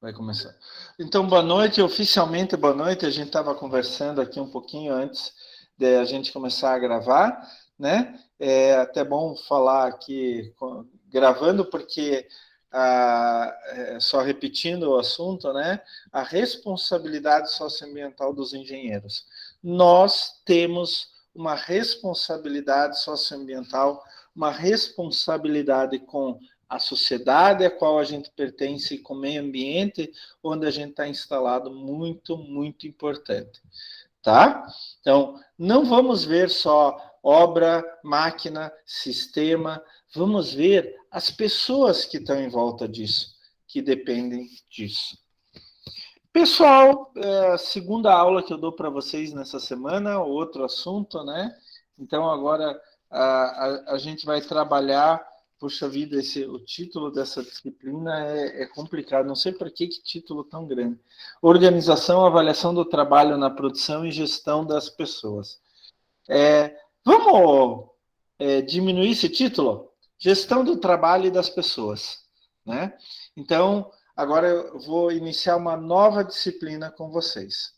Vai começar. Então, boa noite, oficialmente boa noite. A gente estava conversando aqui um pouquinho antes de a gente começar a gravar, né? É até bom falar aqui gravando, porque só repetindo o assunto, né? A responsabilidade socioambiental dos engenheiros. Nós temos uma responsabilidade socioambiental, uma responsabilidade com a sociedade a qual a gente pertence e com o meio ambiente onde a gente está instalado, muito, muito importante, tá? Então, não vamos ver só obra, máquina, sistema, vamos ver as pessoas que estão em volta disso, que dependem disso. Pessoal, segunda aula que eu dou para vocês nessa semana, outro assunto, né? Então, agora a gente vai trabalhar. Puxa vida, o título dessa disciplina é complicado, não sei por que título tão grande. Organização, avaliação do trabalho na produção e gestão das pessoas. Vamos diminuir esse título? Gestão do trabalho e das pessoas, né? Então, agora eu vou iniciar uma nova disciplina com vocês.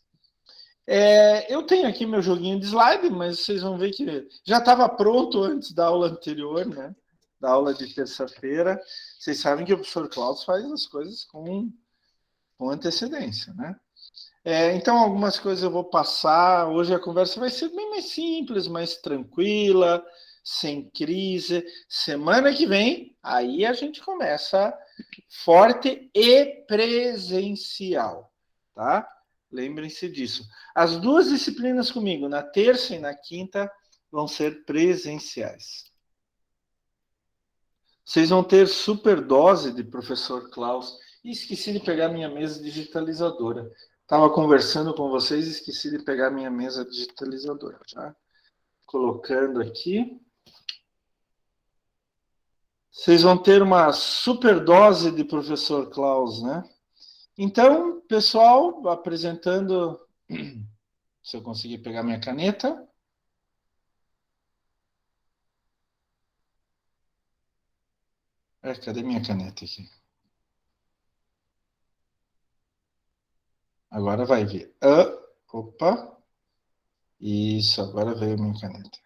Eu tenho aqui meu joguinho de slide, mas vocês vão ver que já estava pronto antes da aula anterior, né? Da aula de terça-feira. Vocês sabem que o professor Klaus faz as coisas com antecedência, né? Então, algumas coisas eu vou passar. Hoje a conversa vai ser bem mais simples, mais tranquila, sem crise. Semana que vem, aí a gente começa forte e presencial, tá? Lembrem-se disso. As duas disciplinas comigo, na terça e na quinta, vão ser presenciais. Vocês vão ter superdose de professor Klaus. E esqueci de pegar minha mesa digitalizadora. Estava conversando com vocês e esqueci de pegar minha mesa digitalizadora. Tá? Colocando aqui. Vocês vão ter uma superdose de professor Klaus, né? Então, pessoal, apresentando. Se eu conseguir pegar minha caneta. Cadê minha caneta aqui? Agora vai ver. Opa. Isso, agora veio minha caneta.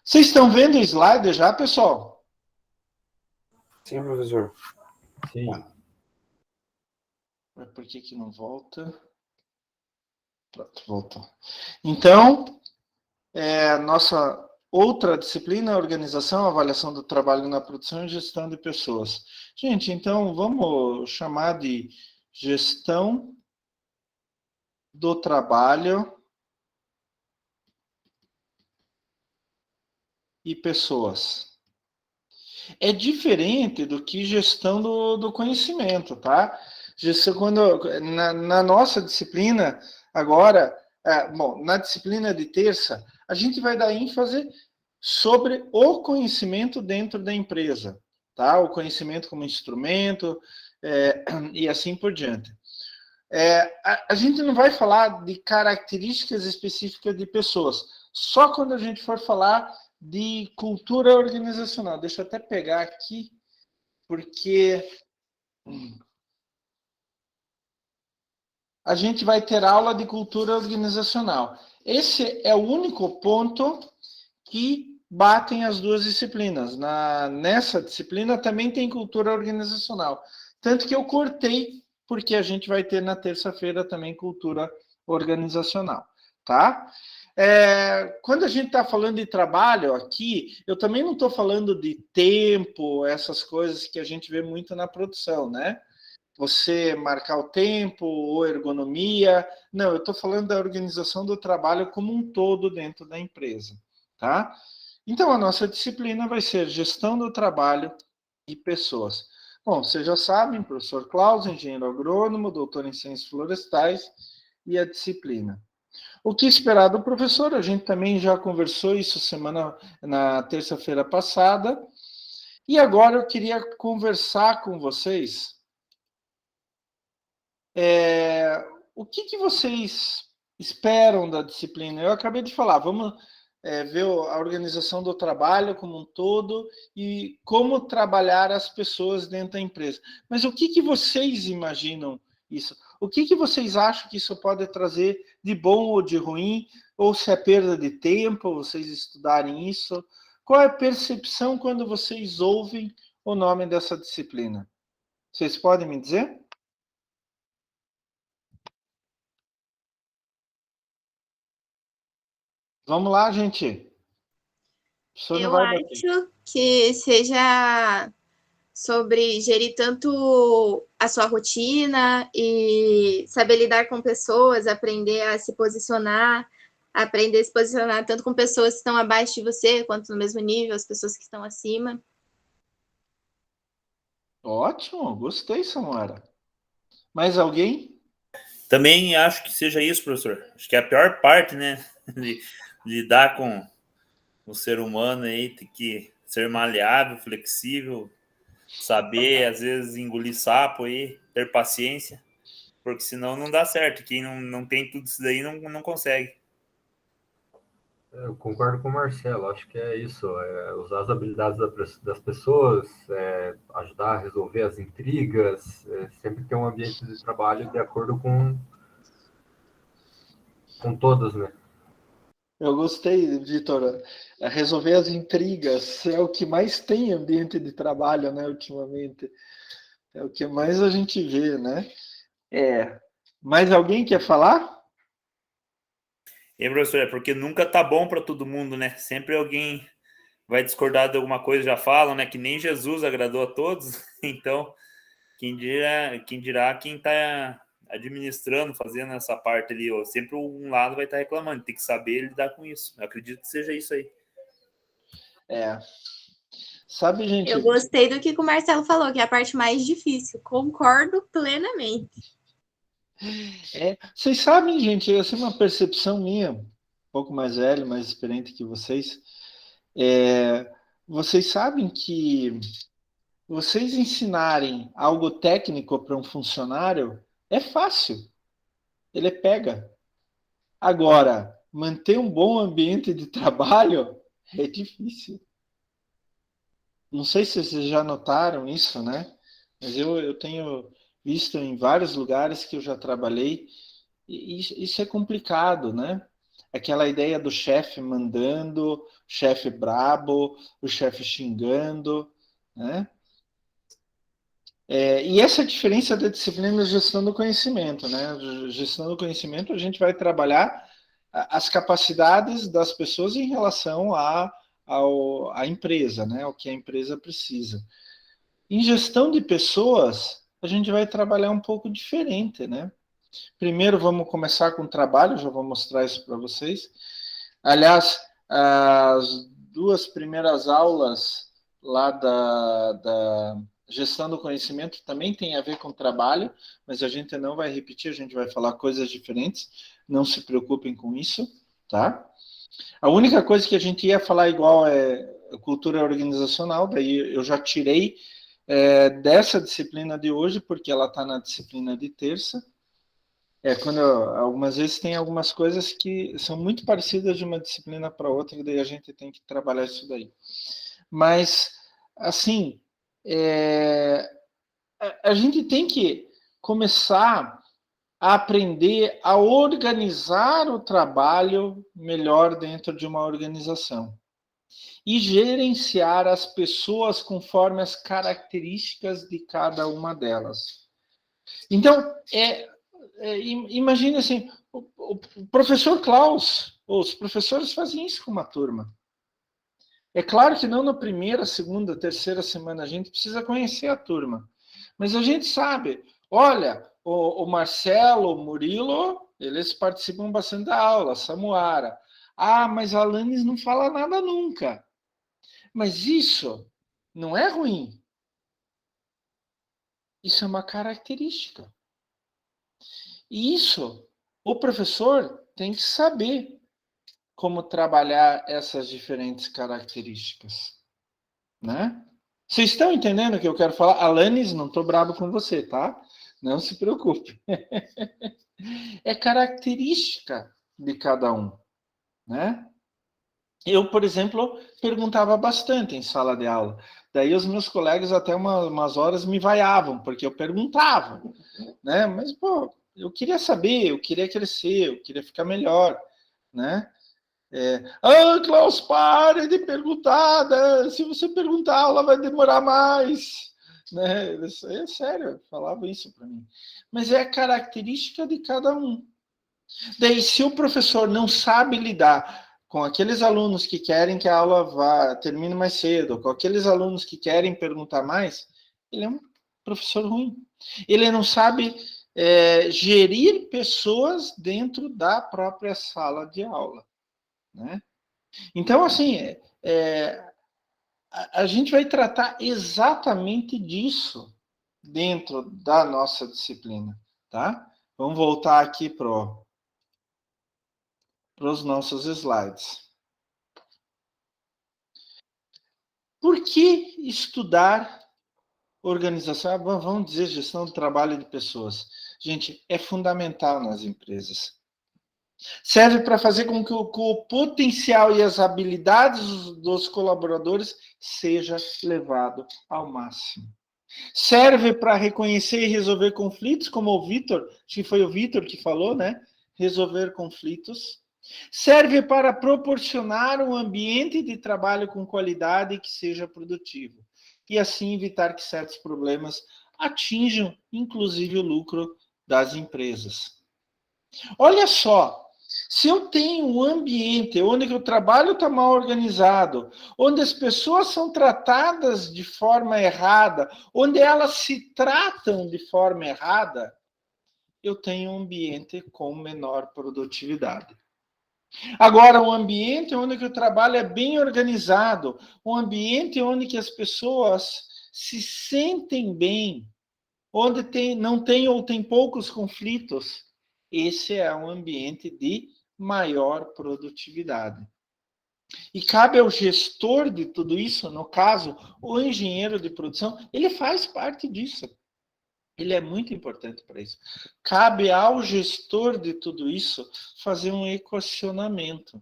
Vocês estão vendo o slide já, pessoal? Sim, professor. Sim. Mas por que não volta? Pronto, voltou. Então, nossa outra disciplina é organização, avaliação do trabalho na produção e gestão de pessoas. Gente, então vamos chamar de gestão do trabalho e pessoas. É diferente do que gestão do conhecimento, tá? Gestão, na nossa disciplina, agora, na disciplina de terça, a gente vai dar ênfase sobre o conhecimento dentro da empresa, tá? O conhecimento como instrumento e assim por diante. A gente não vai falar de características específicas de pessoas, só quando a gente for falar de cultura organizacional. Deixa eu até pegar aqui, porque a gente vai ter aula de cultura organizacional. Esse é o único ponto que batem as duas disciplinas. Nessa disciplina também tem cultura organizacional. Tanto que eu cortei, porque a gente vai ter na terça-feira também cultura organizacional, tá? Quando a gente está falando de trabalho aqui, eu também não estou falando de tempo, essas coisas que a gente vê muito na produção, né? Você marcar o tempo ou ergonomia. Não, eu estou falando da organização do trabalho como um todo dentro da empresa, tá? Então, a nossa disciplina vai ser gestão do trabalho e pessoas. Bom, vocês já sabem, professor Klaus, engenheiro agrônomo, doutor em ciências florestais e a disciplina. O que esperar do professor? A gente também já conversou isso na terça-feira passada. E agora eu queria conversar com vocês. O que vocês esperam da disciplina? Eu acabei de falar, vamos ver a organização do trabalho como um todo e como trabalhar as pessoas dentro da empresa. Mas o que vocês imaginam isso? O que vocês acham que isso pode trazer de bom ou de ruim? Ou se é perda de tempo, vocês estudarem isso? Qual é a percepção quando vocês ouvem o nome dessa disciplina? Vocês podem me dizer? Vamos lá, gente. O professor não Eu vai bater. acho que seja sobre gerir tanto a sua rotina e saber lidar com pessoas, aprender a se posicionar, aprender a se posicionar tanto com pessoas que estão abaixo de você, quanto no mesmo nível, as pessoas que estão acima. Ótimo, gostei, Samara. Mais alguém? Também acho que seja isso, professor. Acho que é a pior parte, né? De lidar com o ser humano aí, tem que ser maleável, flexível, saber, às vezes, engolir sapo aí, ter paciência, porque senão não dá certo. Quem não tem tudo isso daí não consegue. Eu concordo com o Marcelo, acho que é isso, usar as habilidades das pessoas, ajudar a resolver as intrigas, sempre ter um ambiente de trabalho de acordo com todas, né? Eu gostei, Vitor. Resolver as intrigas é o que mais tem em ambiente de trabalho, né, ultimamente. É o que mais a gente vê, né? Mais alguém quer falar? E, professor, é porque nunca tá bom para todo mundo, né? Sempre alguém vai discordar de alguma coisa, já falam, né? Que nem Jesus agradou a todos. Então, quem dirá quem está administrando, fazendo essa parte ali, ó, sempre um lado vai estar reclamando, tem que saber lidar com isso. Eu acredito que seja isso aí. Sabe, gente? Eu gostei do que o Marcelo falou, que é a parte mais difícil. Concordo plenamente. Vocês sabem, gente, essa é uma percepção minha, um pouco mais velho, mais experiente que vocês. Vocês sabem que vocês ensinarem algo técnico para um funcionário é fácil, ele pega. Agora, manter um bom ambiente de trabalho é difícil. Não sei se vocês já notaram isso, né? Mas eu tenho visto em vários lugares que eu já trabalhei, e isso é complicado, né? Aquela ideia do chefe mandando, o chefe brabo, o chefe xingando, né? E essa é a diferença da disciplina de gestão do conhecimento, né? Gestão do conhecimento, a gente vai trabalhar as capacidades das pessoas em relação à empresa, né? O que a empresa precisa. Em gestão de pessoas, a gente vai trabalhar um pouco diferente, né? Primeiro, vamos começar com o trabalho, já vou mostrar isso para vocês. Aliás, as duas primeiras aulas lá da gestão do conhecimento também tem a ver com trabalho, mas a gente não vai repetir, a gente vai falar coisas diferentes, não se preocupem com isso, tá? A única coisa que a gente ia falar igual é cultura organizacional, daí eu já tirei dessa disciplina de hoje, porque ela está na disciplina de terça. Algumas vezes tem algumas coisas que são muito parecidas de uma disciplina para outra, e daí a gente tem que trabalhar isso daí. Mas, assim, a gente tem que começar a aprender a organizar o trabalho melhor dentro de uma organização e gerenciar as pessoas conforme as características de cada uma delas. Então, imagine assim, o professor Klaus, os professores fazem isso com uma turma. É claro que não na primeira, segunda, terceira semana, a gente precisa conhecer a turma. Mas a gente sabe, olha, o Marcelo, o Murilo, eles participam bastante da aula, a Samuara. Ah, mas a Alanis não fala nada nunca. Mas isso não é ruim. Isso é uma característica. E isso, o professor tem que saber como trabalhar essas diferentes características, né? Vocês estão entendendo o que eu quero falar? Alanis, não estou bravo com você, tá? Não se preocupe. É característica de cada um, né? Eu, por exemplo, perguntava bastante em sala de aula. Daí os meus colegas até umas horas me vaiavam, porque eu perguntava, né? Mas, pô, eu queria saber, eu queria crescer, eu queria ficar melhor, né? Klaus, pare de perguntar, né? Se você perguntar, a aula vai demorar mais, né? É sério, falava isso para mim. Mas é a característica de cada um. Daí, se o professor não sabe lidar com aqueles alunos que querem que a aula termine mais cedo, com aqueles alunos que querem perguntar mais, ele é um professor ruim. Ele não sabe gerir pessoas dentro da própria sala de aula, né? Então, assim, a gente vai tratar exatamente disso dentro da nossa disciplina, tá? Vamos voltar aqui para os nossos slides. Por que estudar organização? Vamos dizer gestão do trabalho de pessoas. Gente, é fundamental nas empresas. Serve para fazer com que o potencial e as habilidades dos colaboradores seja levado ao máximo. Serve para reconhecer e resolver conflitos, como o Vitor, acho que foi o Vitor que falou, né? Resolver conflitos. Serve para proporcionar um ambiente de trabalho com qualidade e que seja produtivo. E assim evitar que certos problemas atinjam, inclusive, o lucro das empresas. Olha só, se eu tenho um ambiente onde o trabalho está mal organizado, onde as pessoas são tratadas de forma errada, onde elas se tratam de forma errada, eu tenho um ambiente com menor produtividade. Agora, um ambiente onde o trabalho é bem organizado, um ambiente onde que as pessoas se sentem bem, onde não tem ou tem poucos conflitos, esse é um ambiente de maior produtividade. E cabe ao gestor de tudo isso, no caso, o engenheiro de produção, ele faz parte disso. Ele é muito importante para isso. Cabe ao gestor de tudo isso fazer um equacionamento.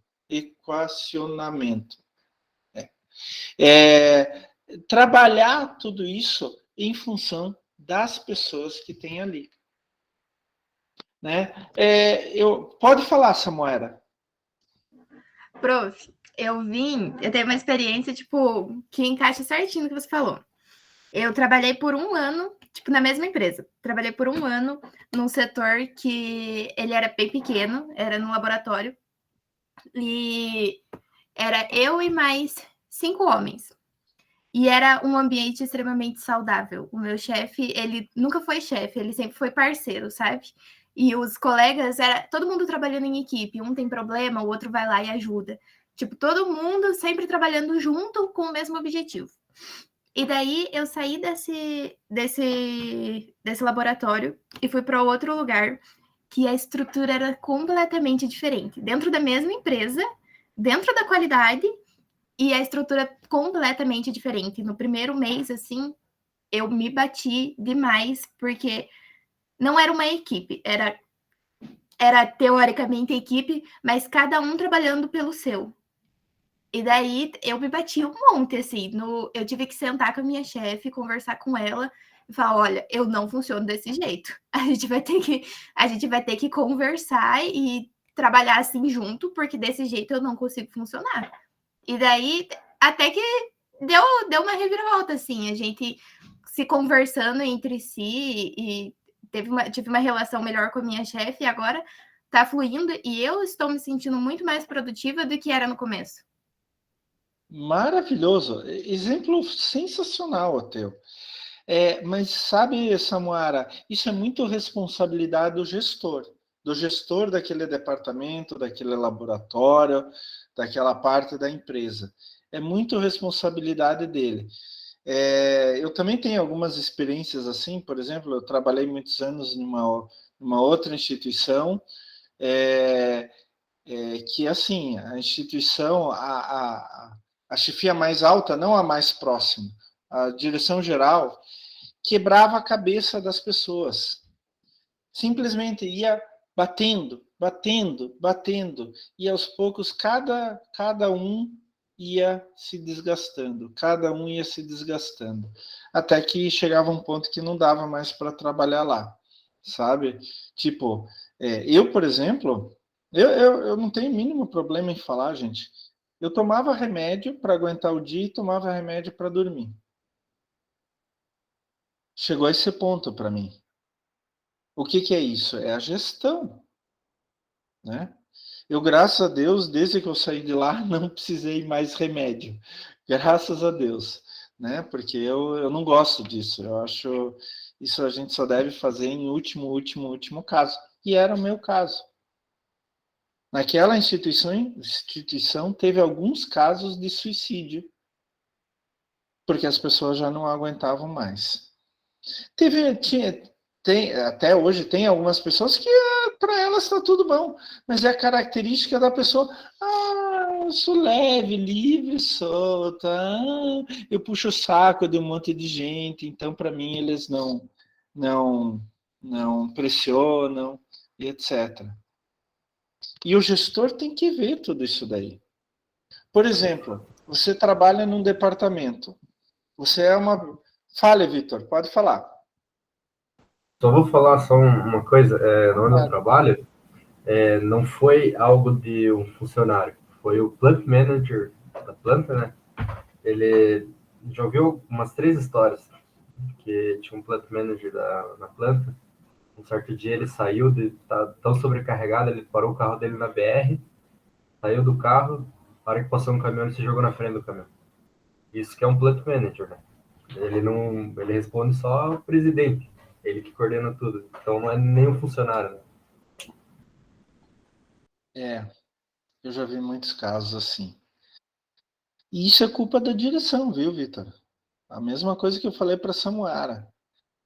Trabalhar tudo isso em função das pessoas que tem ali. Né? Pode falar, Samuela. Prof, eu tenho uma experiência, tipo, que encaixa certinho no que você falou. Eu trabalhei por 1 ano, tipo, na mesma empresa. Trabalhei por 1 ano num setor que ele era bem pequeno, era no laboratório. E era eu e mais 5 homens. E era um ambiente extremamente saudável. O meu chefe, ele nunca foi chefe, ele sempre foi parceiro, sabe? E os colegas, era todo mundo trabalhando em equipe. Um tem problema, o outro vai lá e ajuda. Tipo, todo mundo sempre trabalhando junto com o mesmo objetivo. E daí eu saí desse laboratório e fui para outro lugar que a estrutura era completamente diferente. Dentro da mesma empresa, dentro da qualidade, e a estrutura completamente diferente. No primeiro mês, assim, eu me bati demais, porque não era uma equipe, era teoricamente equipe, mas cada um trabalhando pelo seu. E daí eu me bati um monte, assim, eu tive que sentar com a minha chefe, conversar com ela e falar, olha, eu não funciono desse jeito. A gente vai ter que conversar e trabalhar assim junto, porque desse jeito eu não consigo funcionar. E daí, até que deu uma reviravolta, assim, a gente se conversando entre si e tive uma relação melhor com a minha chefe e agora tá fluindo e eu estou me sentindo muito mais produtiva do que era no começo. Maravilhoso, exemplo sensacional o teu. Mas sabe, Samuara, isso é muito responsabilidade do gestor daquele departamento, daquele laboratório, daquela parte da empresa. É muito responsabilidade dele. Eu também tenho algumas experiências assim, por exemplo, eu trabalhei muitos anos numa outra instituição, que assim, a instituição, a chefia mais alta, não a mais próxima, a direção geral, quebrava a cabeça das pessoas. Simplesmente ia batendo, batendo, e aos poucos cada um ia se desgastando, até que chegava um ponto que não dava mais para trabalhar lá, sabe? Tipo, eu, por exemplo, eu não tenho mínimo problema em falar, gente. Eu tomava remédio para aguentar o dia e tomava remédio para dormir. Chegou a esse ponto para mim. O que é isso? É a gestão, né? Eu, graças a Deus, desde que eu saí de lá, não precisei mais remédio. Graças a Deus, né? Porque eu não gosto disso. Eu acho isso a gente só deve fazer em último caso. E era o meu caso. Naquela instituição teve alguns casos de suicídio, porque as pessoas já não aguentavam mais. Até hoje tem algumas pessoas que para elas está tudo bom, mas é a característica da pessoa. Eu sou leve, livre, solta. Eu puxo o saco de um monte de gente, então para mim eles não pressionam, etc. E o gestor tem que ver tudo isso daí. Por exemplo, você trabalha num departamento. Você é uma... Fale, Vitor, pode falar. Só vou falar só uma coisa. No onde eu trabalho, não foi algo de um funcionário. Foi o plant manager da planta, né? Ele já ouviu umas 3 histórias que tinha um plant manager na planta. Um certo dia ele saiu tão sobrecarregado, ele parou o carro dele na BR, saiu do carro, na hora que passou um caminhão, ele se jogou na frente do caminhão. Isso que é um plant manager, né? Ele responde só ao presidente, ele que coordena tudo. Então não é nem um funcionário, né? Eu já vi muitos casos assim. E isso é culpa da direção, viu, Vitor? A mesma coisa que eu falei para a Samuara.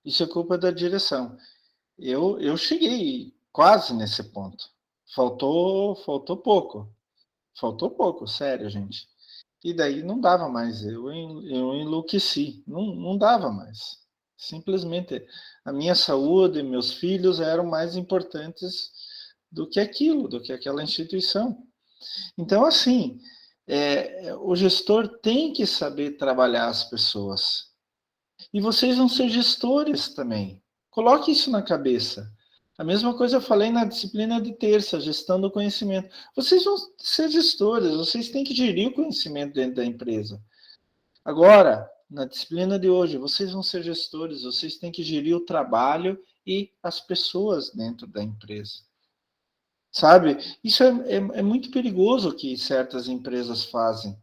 Isso é culpa da direção. Eu cheguei quase nesse ponto. Faltou pouco. Faltou pouco, sério, gente. E daí não dava mais. Eu enlouqueci. Não dava mais. Simplesmente a minha saúde e meus filhos eram mais importantes do que aquilo, do que aquela instituição. Então, assim, o gestor tem que saber trabalhar as pessoas. E vocês vão ser gestores também. Coloque isso na cabeça. A mesma coisa eu falei na disciplina de terça, gestão do conhecimento. Vocês vão ser gestores, vocês têm que gerir o conhecimento dentro da empresa. Agora, na disciplina de hoje, vocês vão ser gestores, vocês têm que gerir o trabalho e as pessoas dentro da empresa. Sabe? Isso é muito perigoso o que certas empresas fazem.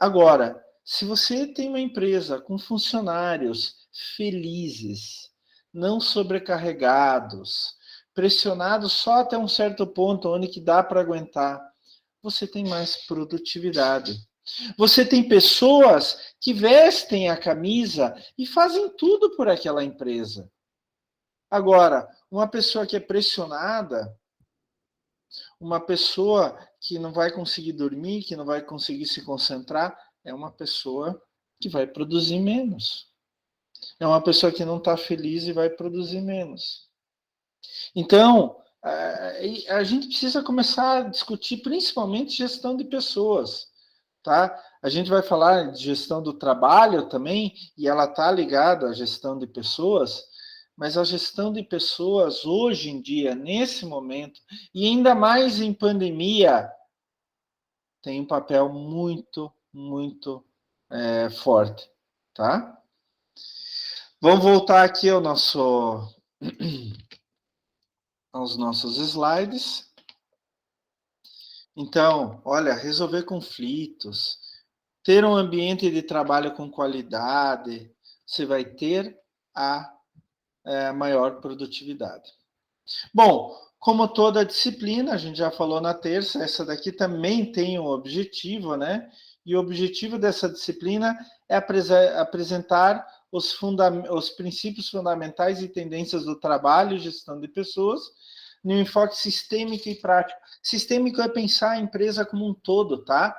Agora, se você tem uma empresa com funcionários felizes, não sobrecarregados, pressionados só até um certo ponto onde que dá para aguentar, você tem mais produtividade. Você tem pessoas que vestem a camisa e fazem tudo por aquela empresa. Agora, uma pessoa que é pressionada, uma pessoa que não vai conseguir dormir, que não vai conseguir se concentrar, é uma pessoa que vai produzir menos. É uma pessoa que não está feliz e vai produzir menos. Então, a gente precisa começar a discutir principalmente gestão de pessoas. Tá? A gente vai falar de gestão do trabalho também, e ela está ligada à gestão de pessoas, mas a gestão de pessoas hoje em dia, nesse momento, e ainda mais em pandemia, tem um papel muito forte, tá? Vamos voltar aqui aos nossos slides. Então, olha, resolver conflitos, ter um ambiente de trabalho com qualidade, você vai ter a maior produtividade. Bom, como toda disciplina, a gente já falou na terça, essa daqui também tem um objetivo, né? E o objetivo dessa disciplina é apresentar os princípios fundamentais e tendências do trabalho e gestão de pessoas, no enfoque sistêmico e prático. Sistêmico é pensar a empresa como um todo, tá?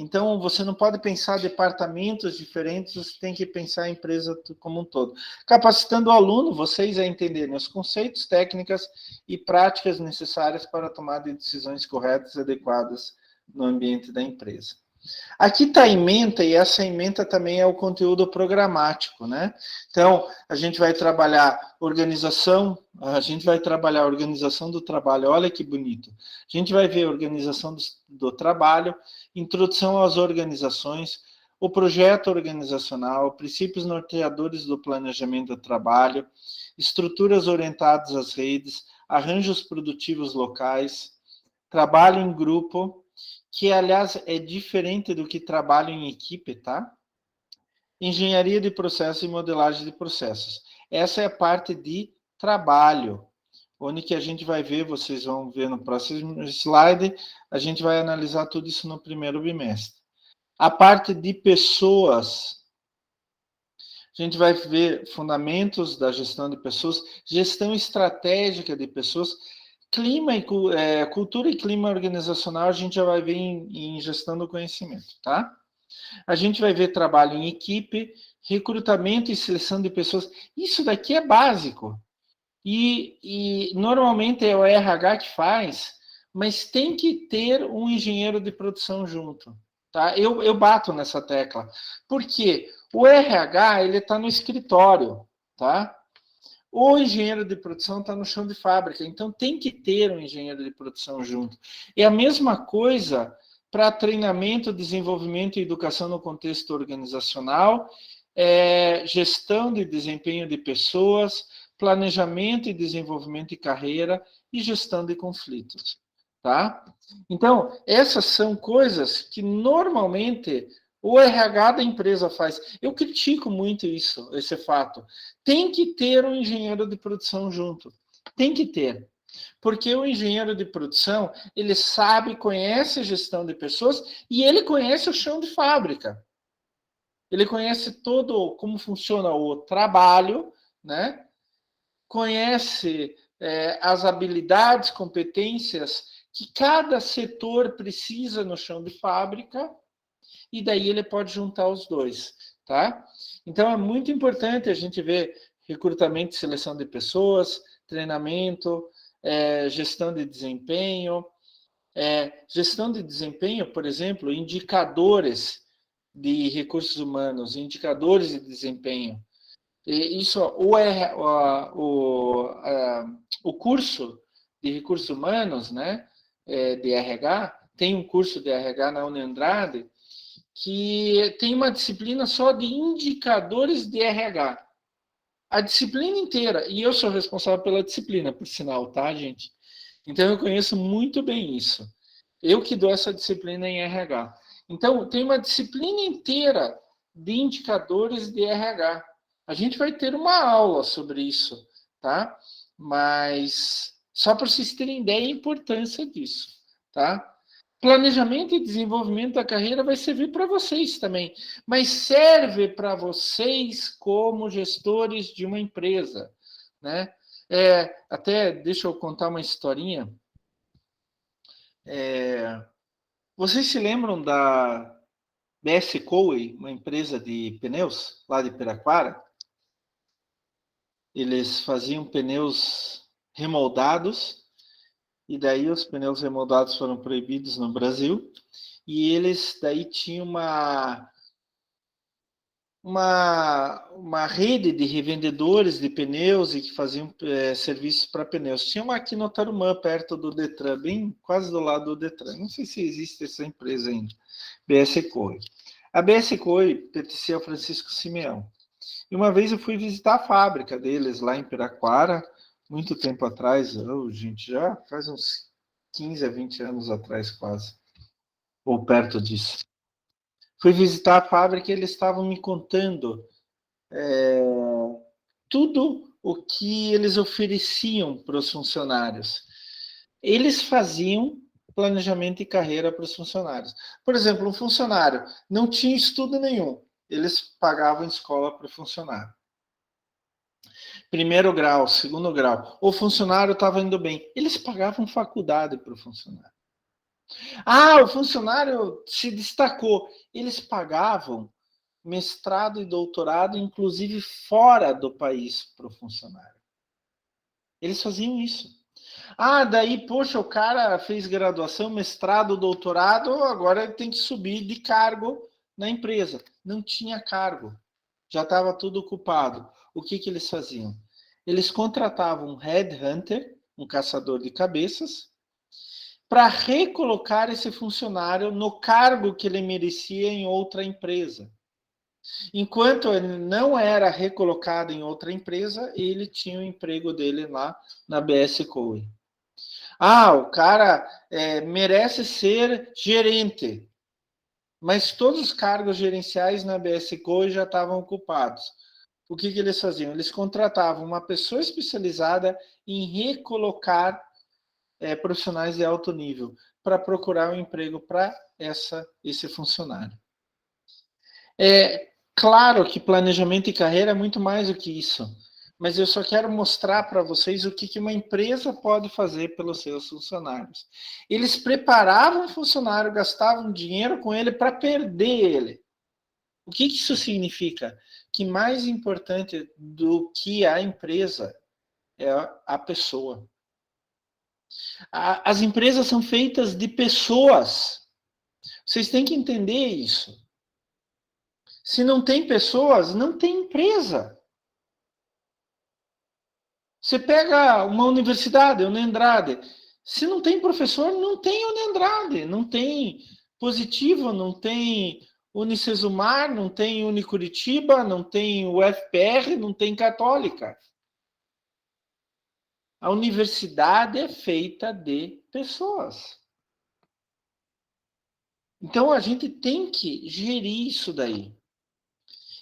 Então, você não pode pensar departamentos diferentes, você tem que pensar a empresa como um todo. Capacitando o aluno, vocês a entenderem os conceitos, técnicas e práticas necessárias para a tomada de decisões corretas e adequadas no ambiente da empresa. Aqui está a ementa, e essa ementa também é o conteúdo programático, né? Então, a gente vai trabalhar organização do trabalho, olha que bonito. A gente vai ver organização do trabalho, introdução às organizações, o projeto organizacional, princípios norteadores do planejamento do trabalho, estruturas orientadas às redes, arranjos produtivos locais, trabalho em grupo, que, aliás, é diferente do que trabalho em equipe, tá? Engenharia de processos e modelagem de processos. Essa é a parte de trabalho, onde que a gente vai ver, vocês vão ver no próximo slide, a gente vai analisar tudo isso no primeiro bimestre. A parte de pessoas, a gente vai ver fundamentos da gestão de pessoas, gestão estratégica de pessoas, clima e cultura e clima organizacional, a gente já vai ver em gestão do conhecimento, tá? A gente vai ver trabalho em equipe, recrutamento e seleção de pessoas. Isso daqui é básico. E normalmente é o RH que faz, mas tem que ter um engenheiro de produção junto, tá? Eu bato nessa tecla. Por quê? O RH, ele está no escritório, tá? O engenheiro de produção está no chão de fábrica, então tem que ter um engenheiro de produção junto. É a mesma coisa para treinamento, desenvolvimento e educação no contexto organizacional, gestão de desempenho de pessoas, planejamento e desenvolvimento de carreira e gestão de conflitos, tá? Então, essas são coisas que normalmente o RH da empresa faz. Eu critico muito isso, esse fato. Tem que ter um engenheiro de produção junto. Tem que ter. Porque o engenheiro de produção, ele sabe, conhece a gestão de pessoas e ele conhece o chão de fábrica. Ele conhece todo como funciona o trabalho, né? Conhece as habilidades, competências que cada setor precisa no chão de fábrica, e daí ele pode juntar os dois, tá? Então, é muito importante a gente ver recrutamento e seleção de pessoas, treinamento, gestão de desempenho. Gestão de desempenho, por exemplo, indicadores de recursos humanos, indicadores de desempenho. Isso, o curso de recursos humanos, né, de RH, tem um curso de RH na Uniandrade, que tem uma disciplina só de indicadores de RH. A disciplina inteira. E eu sou responsável pela disciplina, por sinal, tá, gente? Então, eu conheço muito bem isso. Eu que dou essa disciplina em RH. Então, tem uma disciplina inteira de indicadores de RH. A gente vai ter uma aula sobre isso, tá? Mas, só para vocês terem ideia da importância disso, tá? Planejamento e desenvolvimento da carreira vai servir para vocês também, mas serve para vocês como gestores de uma empresa, né? Até deixa eu contar uma historinha. Vocês se lembram da BS Cowie, uma empresa de pneus lá de Piraquara? Eles faziam pneus remoldados, e daí os pneus remoldados foram proibidos no Brasil, e eles daí tinham uma rede de revendedores de pneus e que faziam serviços para pneus. Tinha uma aqui no Tarumã, perto do Detran, bem quase do lado do Detran. Não sei se existe essa empresa ainda, BS Cowie. A BS Cowie pertencia ao Francisco Simeão. E uma vez eu fui visitar a fábrica deles lá em Piraquara, muito tempo atrás, gente, já faz uns 15 a 20 anos atrás quase, ou perto disso. Fui visitar a fábrica e eles estavam me contando tudo o que eles ofereciam para os funcionários. Eles faziam planejamento de carreira para os funcionários. Por exemplo, um funcionário não tinha estudo nenhum, eles pagavam escola para o funcionário. Primeiro grau, segundo grau. O funcionário estava indo bem, eles pagavam faculdade para o funcionário. Ah, o funcionário se destacou. Eles pagavam mestrado e doutorado, inclusive fora do país, para o funcionário. Eles faziam isso. Ah, daí, poxa, o cara fez graduação, mestrado, doutorado, agora ele tem que subir de cargo na empresa. Não tinha cargo. Já estava tudo ocupado. O que eles faziam? Eles contratavam um headhunter, um caçador de cabeças, para recolocar esse funcionário no cargo que ele merecia em outra empresa. Enquanto ele não era recolocado em outra empresa, ele tinha o emprego dele lá na BS Coe. Ah, o cara merece ser gerente, mas todos os cargos gerenciais na BS Coe já estavam ocupados. O que eles faziam? Eles contratavam uma pessoa especializada em recolocar profissionais de alto nível para procurar um emprego para esse funcionário. É claro que planejamento e carreira é muito mais do que isso, mas eu só quero mostrar para vocês o que uma empresa pode fazer pelos seus funcionários. Eles preparavam o funcionário, gastavam dinheiro com ele para perder ele. O que isso significa? Que mais importante do que a empresa é a pessoa. As empresas são feitas de pessoas. Vocês têm que entender isso. Se não tem pessoas, não tem empresa. Você pega uma universidade, Unandrade. Se não tem professor, não tem Unandrade. Não tem Positivo, não tem Unicesumar, não tem Unicuritiba, não tem UFPR, não tem Católica. A universidade é feita de pessoas. Então, a gente tem que gerir isso daí.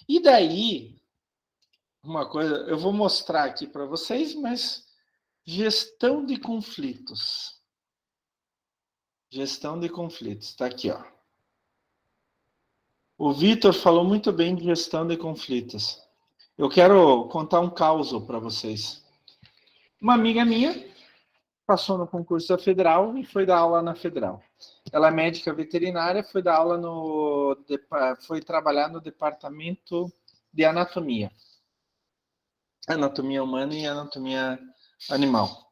E daí, uma coisa, eu vou mostrar aqui para vocês, mas gestão de conflitos. Gestão de conflitos, está aqui, ó. O Vitor falou muito bem de gestão de conflitos. Eu quero contar um caos para vocês. Uma amiga minha passou no concurso da Federal e foi dar aula na Federal. Ela é médica veterinária, foi dar aula foi trabalhar no departamento de anatomia. Anatomia humana e anatomia animal.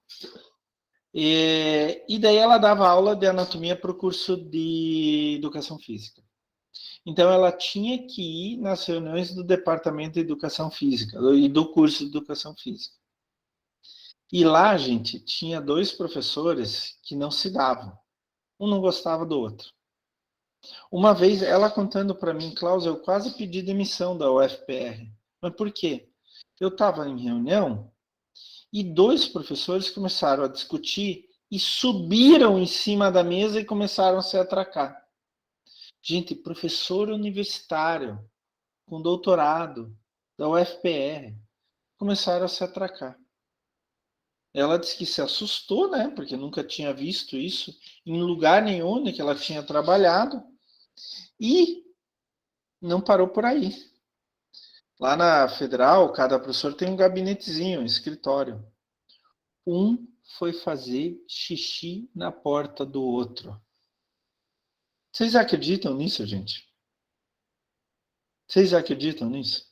E daí ela dava aula de anatomia para o curso de educação física. Então ela tinha que ir nas reuniões do departamento de educação física e do curso de educação física. E lá, gente, tinha 2 professores que não se davam. Um não gostava do outro. Uma vez, ela contando para mim, Klaus, eu quase pedi demissão da UFPR. Mas por quê? Eu estava em reunião e 2 professores começaram a discutir e subiram em cima da mesa e começaram a se atracar. Gente, professor universitário, com doutorado, da UFPR, começaram a se atracar. Ela disse que se assustou, né? Porque nunca tinha visto isso em lugar nenhum que ela tinha trabalhado. E não parou por aí. Lá na Federal, cada professor tem um gabinetezinho, um escritório. Um foi fazer xixi na porta do outro. Vocês acreditam nisso, gente? Vocês acreditam nisso?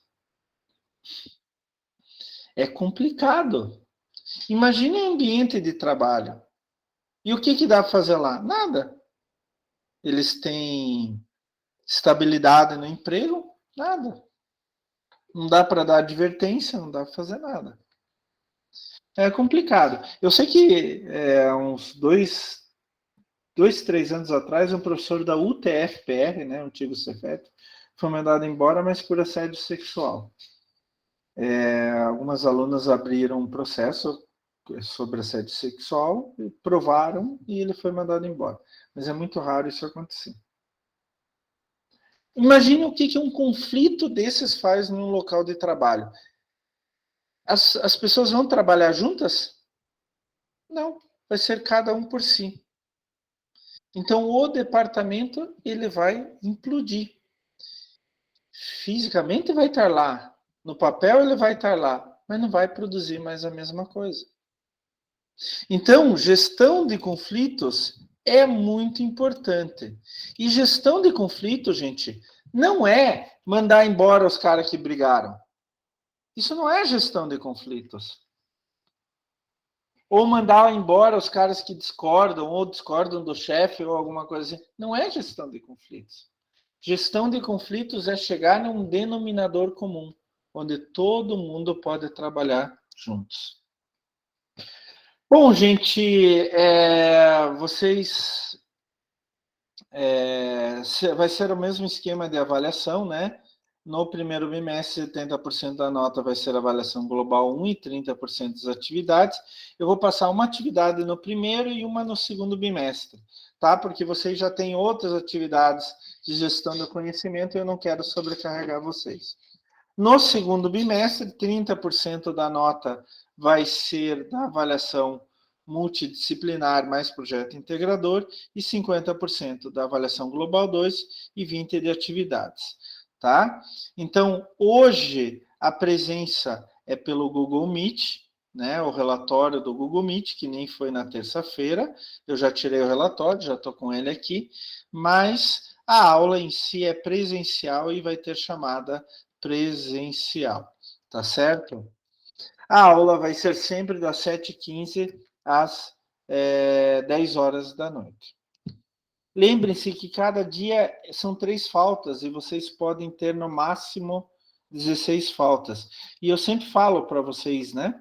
É complicado. Imagine um ambiente de trabalho. E o que dá para fazer lá? Nada. Eles têm estabilidade no emprego? Nada. Não dá para dar advertência, não dá para fazer nada. É complicado. Eu sei que uns 2, 3 anos atrás, um professor da UTFPR, né, o antigo Cefet, foi mandado embora, mas por assédio sexual. Algumas alunas abriram um processo sobre assédio sexual, provaram e ele foi mandado embora. Mas é muito raro isso acontecer. Imagine o que um conflito desses faz num local de trabalho. As pessoas vão trabalhar juntas? Não, vai ser cada um por si. Então, o departamento ele vai implodir. Fisicamente vai estar lá, no papel ele vai estar lá, mas não vai produzir mais a mesma coisa. Então, gestão de conflitos é muito importante. E gestão de conflito, gente, não é mandar embora os caras que brigaram. Isso não é gestão de conflitos. Ou mandar embora os caras que discordam, ou discordam do chefe, ou alguma coisa assim. Não é gestão de conflitos. Gestão de conflitos é chegar num denominador comum, onde todo mundo pode trabalhar juntos. Bom, gente, vocês... vai ser o mesmo esquema de avaliação, né? No primeiro bimestre, 70% da nota vai ser avaliação global 1 e 30% das atividades. Eu vou passar uma atividade no primeiro e uma no segundo bimestre, tá? Porque vocês já têm outras atividades de gestão do conhecimento e eu não quero sobrecarregar vocês. No segundo bimestre, 30% da nota vai ser da avaliação multidisciplinar mais projeto integrador e 50% da avaliação global 2 e 20% de atividades. Tá? Então, hoje, a presença é pelo Google Meet, né? O relatório do Google Meet, que nem foi na terça-feira. Eu já tirei o relatório, já estou com ele aqui. Mas a aula em si é presencial e vai ter chamada presencial. Tá certo? A aula vai ser sempre das 7h15 às 10 horas da noite. Lembrem-se que cada dia são 3 faltas e vocês podem ter no máximo 16 faltas. E eu sempre falo para vocês, né?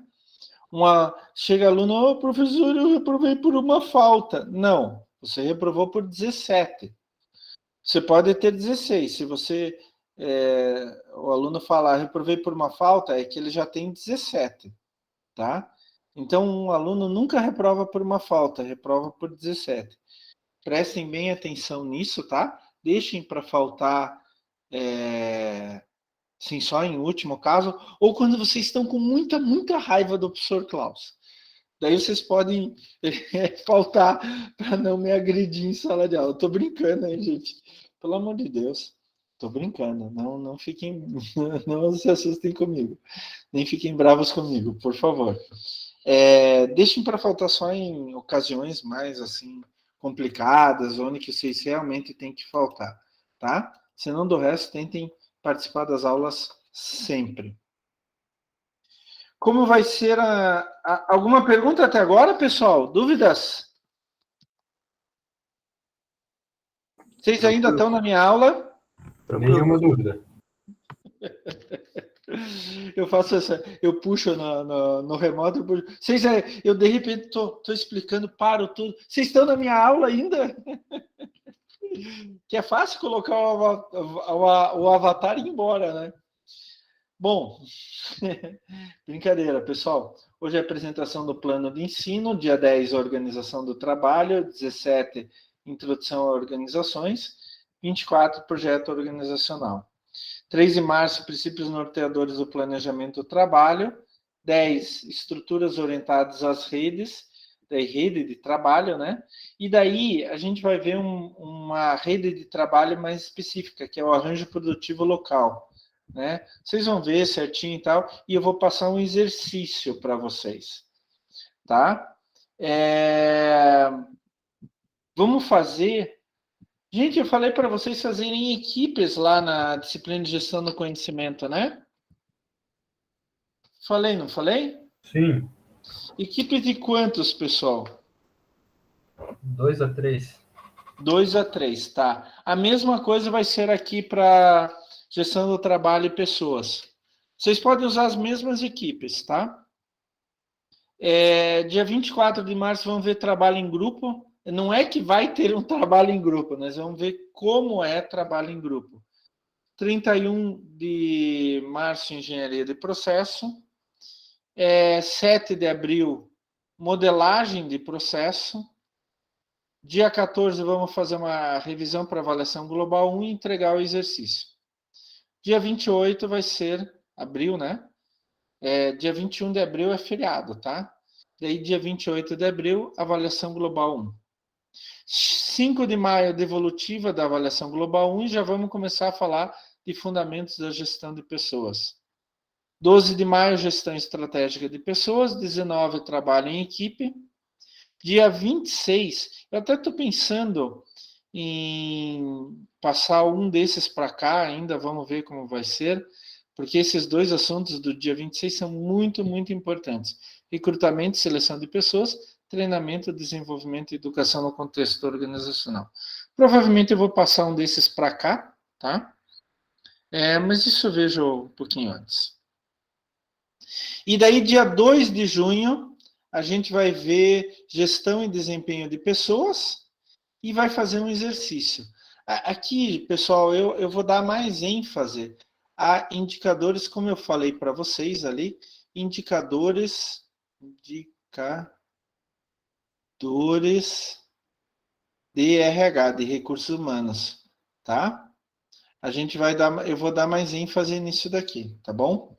Chega aluno, professor, eu reprovei por uma falta. Não, você reprovou por 17. Você pode ter 16. Se você, o aluno falar, reprovei por uma falta, é que ele já tem 17, tá? Então, um aluno nunca reprova por uma falta, reprova por 17. Prestem bem atenção nisso, tá? Deixem para faltar, assim, só em último caso, ou quando vocês estão com muita, muita raiva do professor Klaus. Daí vocês podem faltar para não me agredir em sala de aula. Estou brincando, hein, gente? Pelo amor de Deus. Estou brincando. Não fiquem, não se assustem comigo. Nem fiquem bravos comigo, por favor. Deixem para faltar só em ocasiões mais, assim, complicadas, onde que vocês realmente têm que faltar, tá? Senão, do resto, tentem participar das aulas sempre. Como vai ser alguma pergunta até agora, pessoal? Dúvidas? Vocês ainda estão na minha aula? Nenhuma dúvida. Eu faço eu puxo no remoto, eu de repente estou explicando, paro tudo. Vocês estão na minha aula ainda? Que é fácil colocar o avatar e ir embora, né? Bom, brincadeira, pessoal. Hoje é a apresentação do plano de ensino, dia 10, organização do trabalho, 17, introdução a organizações, 24, projeto organizacional. 3 de março, princípios norteadores do planejamento do trabalho. 10, estruturas orientadas às redes, da rede de trabalho, né? E daí a gente vai ver uma rede de trabalho mais específica, que é o arranjo produtivo local, né? Vocês vão ver certinho e tal, e eu vou passar um exercício para vocês, tá? Vamos fazer... Gente, eu falei para vocês fazerem equipes lá na disciplina de gestão do conhecimento, né? Falei, não falei? Sim. Equipe de quantos, pessoal? 2 a 3. 2 a 3, tá. A mesma coisa vai ser aqui para gestão do trabalho e pessoas. Vocês podem usar as mesmas equipes, tá? Dia 24 de março vamos ver trabalho em grupo. Não é que vai ter um trabalho em grupo, nós vamos ver como é trabalho em grupo. 31 de março, engenharia de processo. 7 de abril, modelagem de processo. Dia 14, vamos fazer uma revisão para avaliação global 1 e entregar o exercício. Dia 28 vai ser abril, né? Dia 21 de abril é feriado, tá? Daí, dia 28 de abril, avaliação global 1. 5 de maio, devolutiva da avaliação global 1 e já vamos começar a falar de fundamentos da gestão de pessoas. 12 de maio, gestão estratégica de pessoas. 19, trabalho em equipe. Dia 26, eu até estou pensando em passar um desses para cá ainda, vamos ver como vai ser, porque esses dois assuntos do dia 26 são muito, muito importantes. Recrutamento e seleção de pessoas, treinamento, desenvolvimento e educação no contexto organizacional. Provavelmente eu vou passar um desses para cá, tá? Mas isso eu vejo um pouquinho antes. E daí, dia 2 de junho, a gente vai ver gestão e desempenho de pessoas e vai fazer um exercício. Aqui, pessoal, eu vou dar mais ênfase a indicadores, como eu falei para vocês ali, indicadores de RH, de recursos humanos, tá? Eu vou dar mais ênfase nisso daqui, tá bom?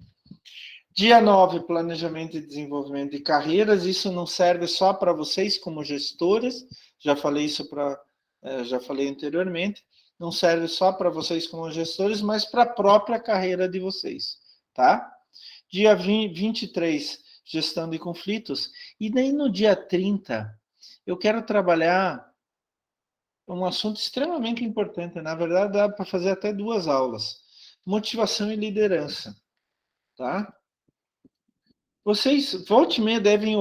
Dia 9, planejamento e desenvolvimento de carreiras. Isso não serve só para vocês como gestores, já falei anteriormente, não serve só para vocês como gestores, mas para a própria carreira de vocês, tá? Dia 23, gestão de conflitos. E daí no dia 30, eu quero trabalhar um assunto extremamente importante. Na verdade, dá para fazer até 2 aulas. Motivação e liderança, tá? Vocês, volta e meia, devem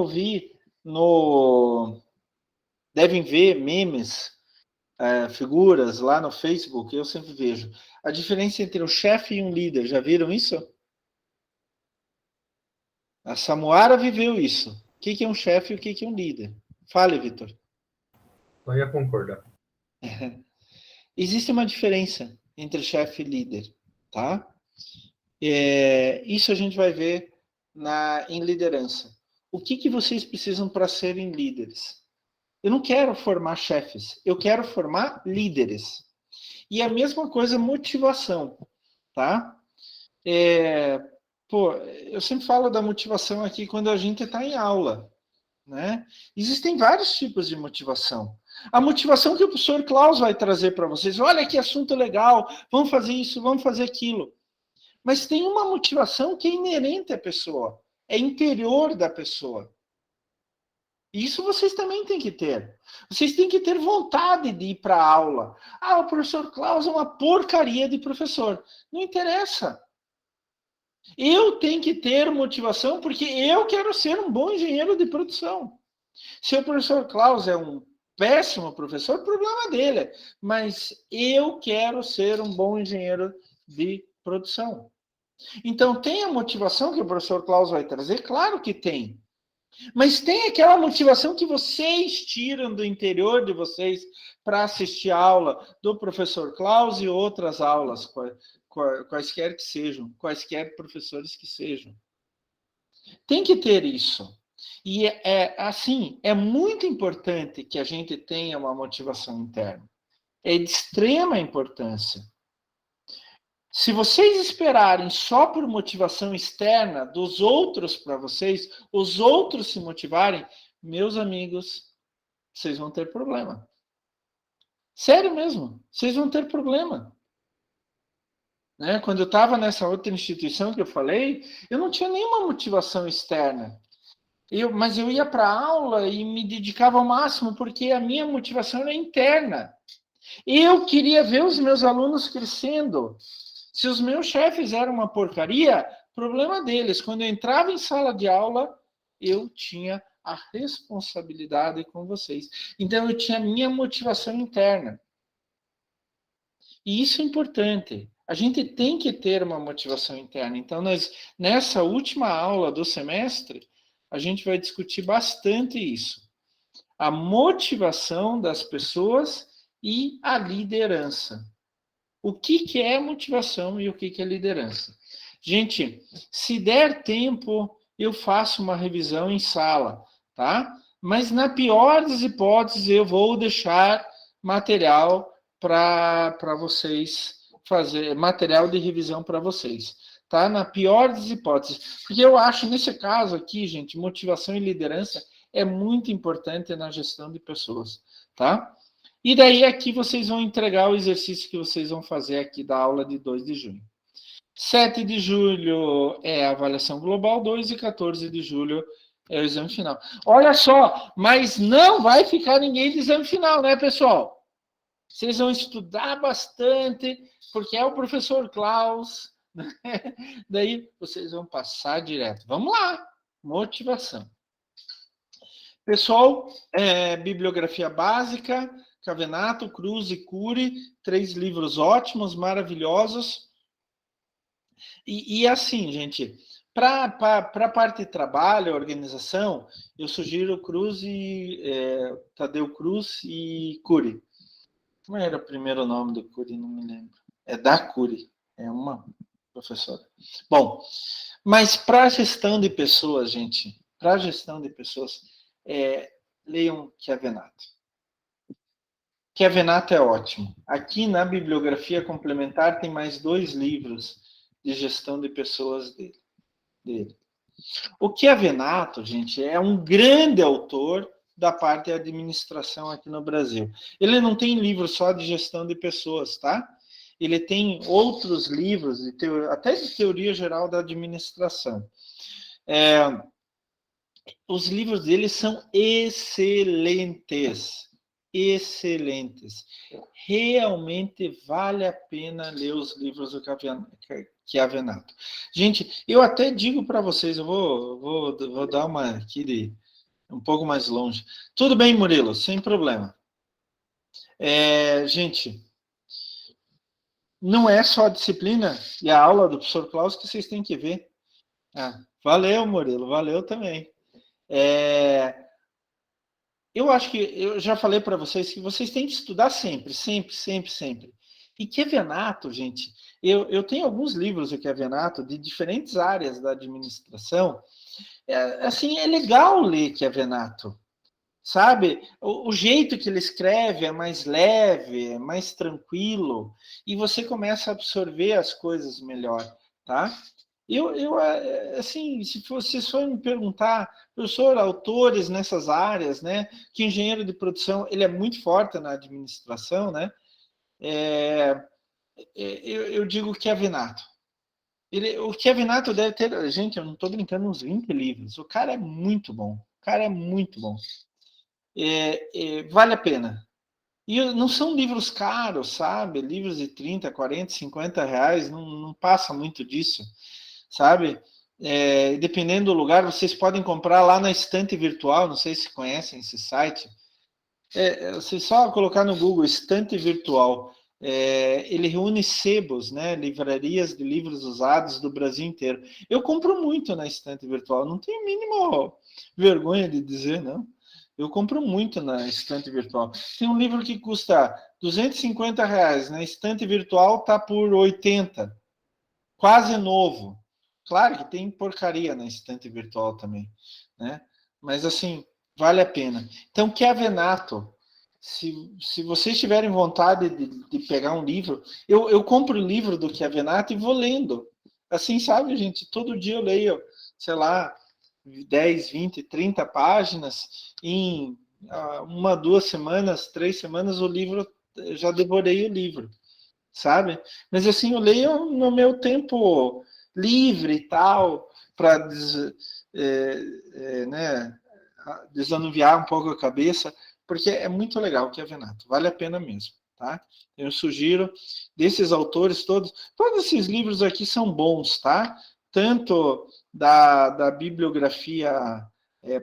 ver memes, figuras lá no Facebook, eu sempre vejo. A diferença entre um chefe e um líder, já viram isso? A Samuara viveu isso. O que é um chefe e o que é um líder? Fale, Vitor. Eu ia concordar. Existe uma diferença entre chefe e líder, tá? Isso a gente vai ver em liderança. O que vocês precisam para serem líderes? Eu não quero formar chefes, eu quero formar líderes. E a mesma coisa, motivação, tá? Eu sempre falo da motivação aqui quando a gente está em aula, né? Existem vários tipos de motivação. A motivação que o professor Klaus vai trazer para vocês, olha que assunto legal, vamos fazer isso, vamos fazer aquilo. Mas tem uma motivação que é inerente à pessoa, é interior da pessoa. Isso vocês também têm que ter. Vocês têm que ter vontade de ir para a aula. O professor Klaus é uma porcaria de professor. Não interessa. Eu tenho que ter motivação porque eu quero ser um bom engenheiro de produção. Se o professor Klaus é um péssimo professor, o problema dele. Mas eu quero ser um bom engenheiro de produção. Então, tem a motivação que o professor Klaus vai trazer? Claro que tem. Mas tem aquela motivação que vocês tiram do interior de vocês para assistir a aula do professor Klaus e outras aulas, quaisquer que sejam, quaisquer professores que sejam. Tem que ter isso. E é muito importante que a gente tenha uma motivação interna. É de extrema importância. Se vocês esperarem só por motivação externa dos outros para vocês, os outros se motivarem, meus amigos, vocês vão ter problema. Sério mesmo, vocês vão ter problema. Né? Quando eu estava nessa outra instituição que eu falei, eu não tinha nenhuma motivação externa. Mas eu ia para a aula e me dedicava ao máximo, porque a minha motivação era interna. Eu queria ver os meus alunos crescendo. Se os meus chefes eram uma porcaria, problema deles. Quando eu entrava em sala de aula, eu tinha a responsabilidade com vocês. Então, eu tinha a minha motivação interna. E isso é importante. A gente tem que ter uma motivação interna. Então, nessa última aula do semestre, a gente vai discutir bastante isso. A motivação das pessoas e a liderança. O que é motivação e o que é liderança? Gente, se der tempo, eu faço uma revisão em sala, tá? Mas na pior das hipóteses, eu vou deixar material para vocês fazer, material de revisão para vocês, tá? Na pior das hipóteses. Porque eu acho, nesse caso aqui, gente, motivação e liderança é muito importante na gestão de pessoas, tá? E daí aqui vocês vão entregar o exercício que vocês vão fazer aqui da aula de 2 de junho. 7 de julho é a avaliação global 2 e 14 de julho É o exame final. Olha só, mas não vai ficar ninguém de exame final, né, pessoal? Vocês vão estudar bastante, porque é o professor Klaus, né? Daí vocês vão passar direto. Vamos lá, motivação. Pessoal, bibliografia básica, Cavenato, Cruz e Cury, 3 livros ótimos, maravilhosos. E assim, gente, para a parte de trabalho, organização, eu sugiro Tadeu Cruz e Cury. Como era o primeiro nome do Cury? Não me lembro. É da Cury, é uma professora. Bom, mas para a gestão de pessoas, gente, para a gestão de pessoas, leiam Chiavenato. Chiavenato é ótimo. Aqui na bibliografia complementar tem mais 2 livros de gestão de pessoas dele. O Chiavenato, gente, é um grande autor da parte de administração aqui no Brasil. Ele não tem livro só de gestão de pessoas, tá? Ele tem outros livros, até de teoria geral da administração. Os livros dele são excelentes. Excelentes. Realmente vale a pena ler os livros do Chiavenato. Gente, eu até digo para vocês, eu vou dar uma aqui um pouco mais longe. Tudo bem, Murilo, sem problema. Gente, não é só a disciplina e a aula do professor Klaus que vocês têm que ver. Valeu, Murilo, valeu também. Eu acho que eu já falei para vocês que vocês têm que estudar sempre, sempre, sempre, sempre. E Chiavenato, gente, eu tenho alguns livros do Chiavenato de diferentes áreas da administração. Assim, é legal ler Chiavenato, sabe? O jeito que ele escreve é mais leve, é mais tranquilo, e você começa a absorver as coisas melhor, tá? Assim, se vocês forem me perguntar, professor, autores nessas áreas, né? Que engenheiro de produção, ele é muito forte na administração, né? Eu digo Chiavenato. O Chiavenato deve ter, gente, eu não estou brincando, uns 20 livros. O cara é muito bom. O cara é muito bom. Vale a pena. E não são livros caros, sabe? Livros de 30, 40, 50 reais, não passa muito disso, sabe? Dependendo do lugar, vocês podem comprar lá na Estante Virtual, não sei se conhecem esse site. Vocês só colocar no Google Estante Virtual. Ele reúne sebos, né? Livrarias de livros usados do Brasil inteiro. Eu compro muito na Estante Virtual, não tenho a mínima vergonha de dizer, não. Eu compro muito na Estante Virtual. Tem um livro que custa R$250, na Estante Virtual está por 80, quase novo. Claro que tem porcaria na Estante Virtual também, né? Mas assim, vale a pena. Então, Chiavenato, se vocês tiverem vontade de pegar um livro, eu compro o livro do Chiavenato e vou lendo. Assim, sabe, gente? Todo dia eu leio, sei lá, 10, 20, 30 páginas, em 1, 2 semanas, 3 semanas, o livro, eu já devorei o livro, sabe? Mas assim, eu leio no meu tempo livre e tal, para né, desanuviar um pouco a cabeça, porque é muito legal o Chiavenato, vale a pena mesmo, tá? Eu sugiro, desses autores todos esses livros aqui são bons, tá? Tanto da bibliografia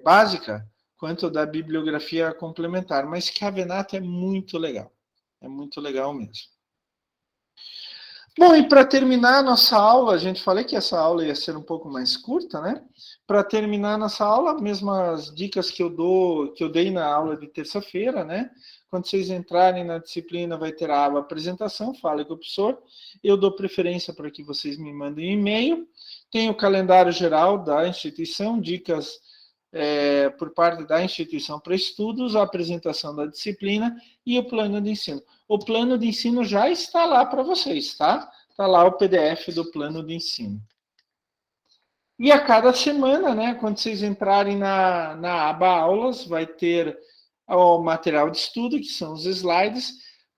básica, quanto da bibliografia complementar, mas Chiavenato é muito legal mesmo. Bom, e para terminar a nossa aula, a gente falei que essa aula ia ser um pouco mais curta, né? Para terminar a nossa aula, mesmas dicas que eu dei na aula de terça-feira, né? Quando vocês entrarem na disciplina, vai ter a aba apresentação, fale com o professor. Eu dou preferência para que vocês me mandem um e-mail. Tem o calendário geral da instituição, dicas por parte da instituição para estudos, a apresentação da disciplina e o plano de ensino. O plano de ensino já está lá para vocês, tá? Está lá o PDF do plano de ensino. E a cada semana, né, quando vocês entrarem na aba aulas, vai ter o material de estudo, que são os slides.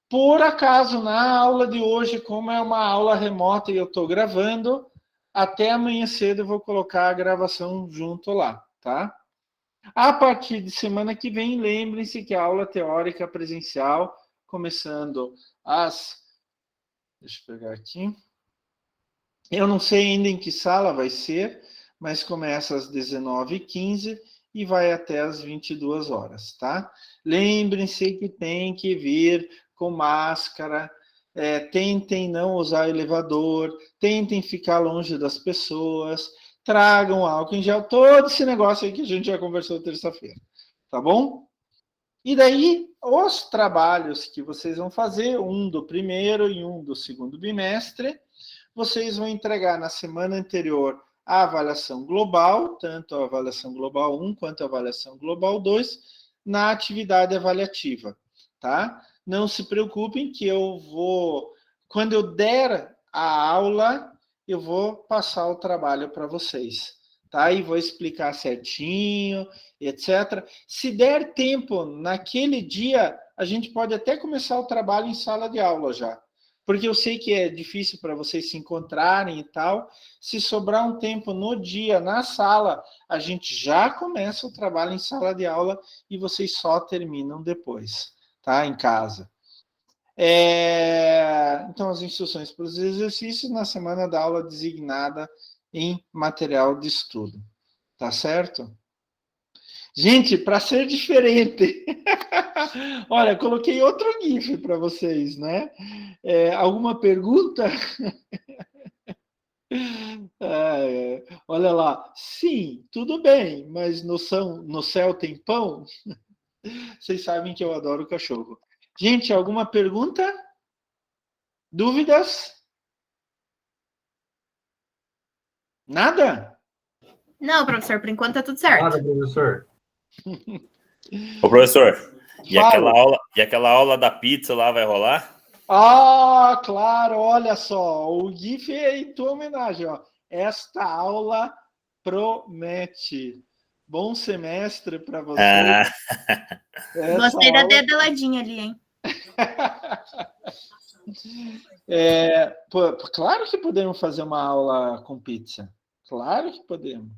Por acaso, na aula de hoje, como é uma aula remota e eu estou gravando, até amanhã cedo eu vou colocar a gravação junto lá, tá? A partir de semana que vem, lembrem-se que a aula teórica presencial, começando às... Deixa eu pegar aqui. Eu não sei ainda em que sala vai ser, mas começa às 19h15 e vai até às 22 horas, tá? Lembrem-se que tem que vir com máscara, tentem não usar elevador, tentem ficar longe das pessoas, tragam álcool em gel, todo esse negócio aí que a gente já conversou terça-feira, tá bom? E daí, os trabalhos que vocês vão fazer, um do primeiro e um do segundo bimestre, vocês vão entregar na semana anterior a avaliação global, tanto a avaliação global 1 quanto a avaliação global 2, na atividade avaliativa, tá? Não se preocupem que eu vou, quando eu der a aula, eu vou passar o trabalho para vocês, tá? E vou explicar certinho, etc. Se der tempo, naquele dia, a gente pode até começar o trabalho em sala de aula já, porque eu sei que é difícil para vocês se encontrarem e tal. Se sobrar um tempo no dia, na sala, a gente já começa o trabalho em sala de aula e vocês só terminam depois, tá? Em casa. Então, as instruções para os exercícios na semana da aula designada em material de estudo. Tá certo? Gente, para ser diferente, olha, coloquei outro GIF para vocês, né? Alguma pergunta? Olha lá, sim, tudo bem, mas no céu tem pão? Vocês sabem que eu adoro cachorro. Gente, alguma pergunta? Dúvidas? Nada? Não, professor, por enquanto tá tudo certo. Nada, professor. Ô, professor, e aquela aula da pizza lá vai rolar? Ah, claro, olha só, o GIF é em tua homenagem, ó. Esta aula promete. Bom semestre para vocês. Gostei da dedaladinha ali, hein? Claro que podemos fazer uma aula com pizza. Claro que podemos.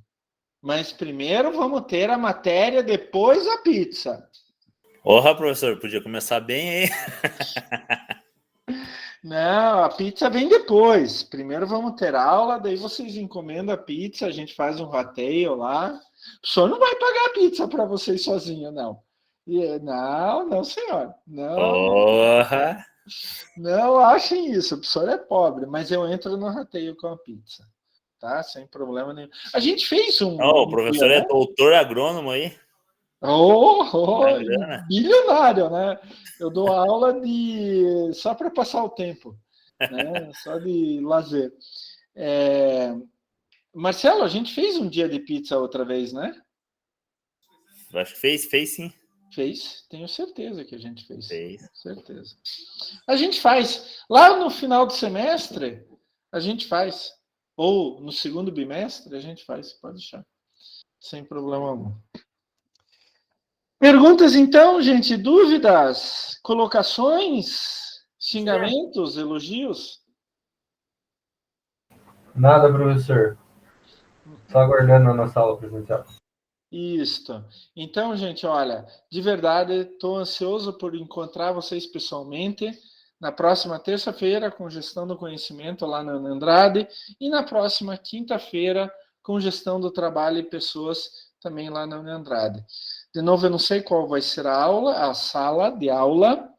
Mas primeiro vamos ter a matéria, depois a pizza. Porra, professor, podia começar bem aí. Não, a pizza vem depois. Primeiro vamos ter aula, daí vocês encomendam a pizza, a gente faz um rateio lá. O senhor não vai pagar a pizza para vocês sozinho, não. Não, senhor. Não. Porra! Não achem isso, o professor é pobre, mas eu entro no rateio com a pizza. Tá? Sem problema nenhum. A gente fez um... O professor é doutor agrônomo aí. Bilionário, né? Eu dou aula só para passar o tempo, né? Só de lazer. Marcelo, a gente fez um dia de pizza outra vez, né? Acho que fez sim. Fez, tenho certeza que a gente fez. Fez. Certeza. A gente faz. Lá no final do semestre, a gente faz. Ou no segundo bimestre, a gente faz. Pode deixar. Sem problema algum. Perguntas, então, gente? Dúvidas? Colocações? Xingamentos? Elogios? Nada, professor. Só aguardando a nossa aula presencial. Isso. Então, gente, olha, de verdade, estou ansioso por encontrar vocês pessoalmente na próxima terça-feira com gestão do conhecimento lá na Andrade e na próxima quinta-feira com gestão do trabalho e pessoas também lá na Andrade. De novo, eu não sei qual vai ser a sala de aula,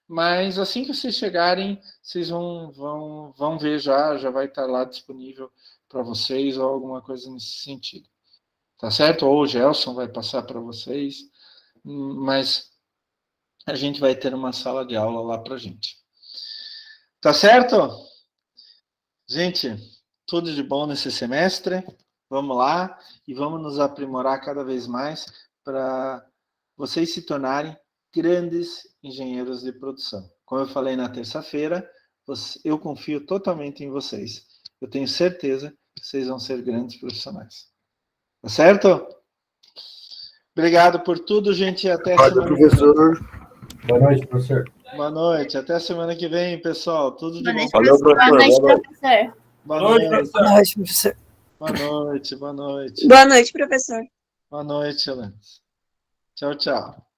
mas assim que vocês chegarem, vocês vão ver já vai estar lá disponível para vocês ou alguma coisa nesse sentido. Tá certo? Ou o Gelson vai passar para vocês, mas a gente vai ter uma sala de aula lá para a gente. Tá certo? Gente, tudo de bom nesse semestre. Vamos lá e vamos nos aprimorar cada vez mais para vocês se tornarem grandes engenheiros de produção. Como eu falei na terça-feira, eu confio totalmente em vocês. Eu tenho certeza que vocês vão ser grandes profissionais. Tá certo? Obrigado por tudo, gente. Até semana que vem. Boa noite, professor. Boa noite. Até semana que vem, pessoal. Tudo de bom. Valeu, professor. Boa noite, professor. Boa noite, Boa noite, professor. Boa noite. Boa noite, professor. Boa noite, Lance. Tchau, tchau.